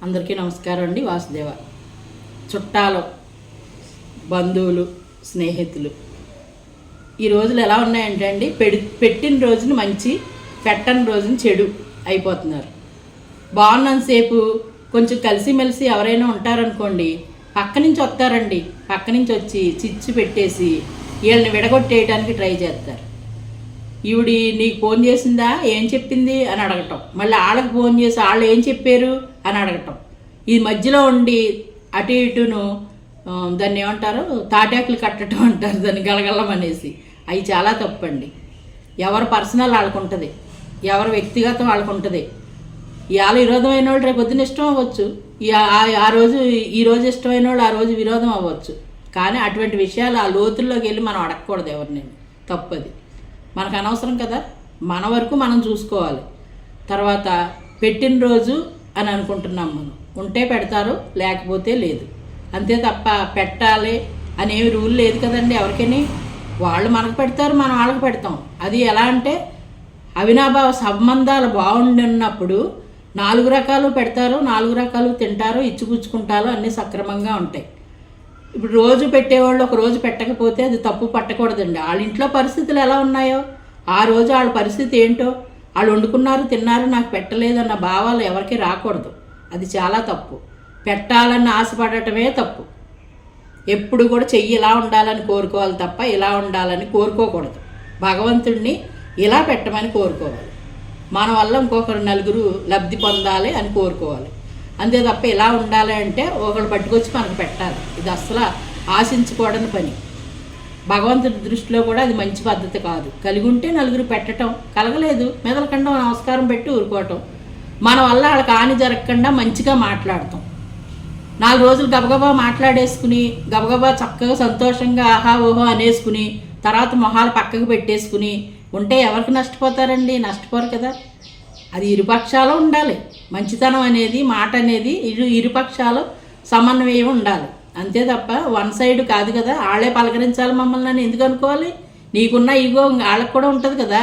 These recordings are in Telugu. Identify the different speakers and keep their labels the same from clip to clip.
Speaker 1: అందరికీ నమస్కారం అండి. వాసుదేవ. చుట్టాలు, బంధువులు, స్నేహితులు ఈ రోజులు ఎలా ఉన్నాయంటే అండి, పెట్టిన రోజున మంచి, పెట్టని రోజున చెడు అయిపోతున్నారు. బాగున్నంతసేపు కొంచెం కలిసిమెలిసి ఎవరైనా ఉంటారనుకోండి, పక్క నుంచి వస్తారండి. పక్క నుంచి వచ్చి చిచ్చు పెట్టేసి వీళ్ళని విడగొట్టేయడానికి ట్రై చేస్తారు. ఈవిడి నీకు ఫోన్ చేసిందా, ఏం చెప్పింది అని అడగటం, మళ్ళీ వాళ్ళకి ఫోన్ చేసి వాళ్ళు ఏం చెప్పారు అని అడగటం. ఈ మధ్యలో ఉండి అటు ఇటును దాన్ని ఏమంటారు, తాటాకులు కట్టడం అంటారు, దాన్ని గలగలం అనేసి. అవి చాలా తప్పండి. ఎవరి పర్సనల్ వాళ్ళకు ఉంటుంది, ఎవరి వ్యక్తిగతం వాళ్ళకు ఉంటుంది. ఇవాళ విరోధమైన వాళ్ళు రేపు పొద్దున ఇష్టం అవ్వచ్చు, ఈ రోజు ఇష్టమైన వాళ్ళు ఆ రోజు విరోధం అవ్వచ్చు. కానీ అటువంటి విషయాలు ఆ లోతుల్లోకి వెళ్ళి మనం అడగకూడదు ఎవరిని. తప్పది, మనకు అనవసరం కదా. మన వరకు మనం చూసుకోవాలి. తర్వాత పెట్టిన రోజు అని అనుకుంటున్నాం మనం. ఉంటే పెడతారు, లేకపోతే లేదు, అంతే తప్ప పెట్టాలి అనేవి రూల్ లేదు కదండి ఎవరికైనా. వాళ్ళు మనకు పెడతారు, మనం వాళ్ళకి పెడతాం. అది ఎలా అంటే అవినాభావ సంబంధాలు బాగుండినప్పుడు 4 రకాలు పెడతారు, 4 రకాలు తింటారు, ఇచ్చిపుచ్చుకుంటారు, అన్నీ సక్రమంగా ఉంటాయి. ఇప్పుడు రోజు పెట్టేవాళ్ళు ఒక రోజు పెట్టకపోతే అది తప్పు పట్టకూడదండి. వాళ్ళ ఇంట్లో పరిస్థితులు ఎలా ఉన్నాయో ఆ రోజు వాళ్ళ పరిస్థితి ఏంటో, వాళ్ళు వండుకున్నారు, తిన్నారు, నాకు పెట్టలేదు అన్న భావాలు ఎవరికి రాకూడదు. అది చాలా తప్పు. పెట్టాలని ఆశపడటమే తప్పు. ఎప్పుడు కూడా చెయ్యి ఇలా ఉండాలని కోరుకోవాలి తప్ప ఇలా ఉండాలని కోరుకోకూడదు. భగవంతుడిని ఇలా పెట్టమని కోరుకోవాలి. మన వల్ల ఇంకొకరు నలుగురు లబ్ధి పొందాలి అని కోరుకోవాలి. అంతే తప్ప ఇలా ఉండాలి అంటే ఒకరు పట్టుకొచ్చి మనకు పెట్టాలి. ఇది అసలు ఆశించకూడని పని. భగవంతుడి దృష్టిలో కూడా అది మంచి పద్ధతి కాదు. కలిగి ఉంటే నలుగురు పెట్టడం, కలగలేదు మెదలకుండా నమస్కారం పెట్టి ఊరుకోవటం. మన వల్ల వాళ్ళకి హాని జరగకుండా మంచిగా మాట్లాడటం. 4 రోజులు గబగబా మాట్లాడేసుకుని గబగబా చక్కగా సంతోషంగా ఆహా ఓహో అనేసుకుని తర్వాత మొహాలు పక్కకు పెట్టేసుకుని ఉంటే ఎవరికి నష్టపోతారండి? నష్టపోరు కదా. అది ఇరుపక్షాలు ఉండాలి. మంచితనం అనేది, మాట అనేది ఇరుపక్షాలు సమన్వయం ఉండాలి. అంతే తప్ప వన్ సైడ్ కాదు కదా. వాళ్ళే పలకరించాలి మమ్మల్ని అని ఎందుకు అనుకోవాలి? నీకున్న ఈగో వాళ్ళకి కూడా ఉంటుంది కదా,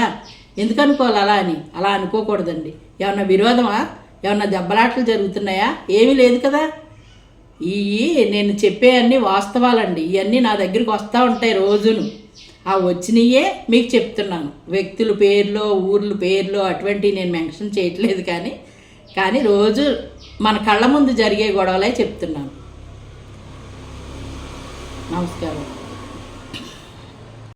Speaker 1: ఎందుకు అనుకోవాలి అలా అని? అలా అనుకోకూడదండి. ఏమన్నా విరోధమా? ఏమన్నా దెబ్బలాటలు జరుగుతున్నాయా? ఏమీ లేదు కదా. నేను చెప్పే అన్నీ వాస్తవాలండి. ఇవన్నీ నా దగ్గరికి వస్తూ ఉంటాయి రోజును. ఆ వచ్చినయే మీకు చెప్తున్నాను. వ్యక్తుల పేర్లు, ఊర్ల పేర్లు అటువంటివి నేను మెన్షన్ చేయట్లేదు. కానీ రోజు మన కళ్ళ ముందు జరిగే గొడవలే చెప్తున్నాను. నమస్కారం.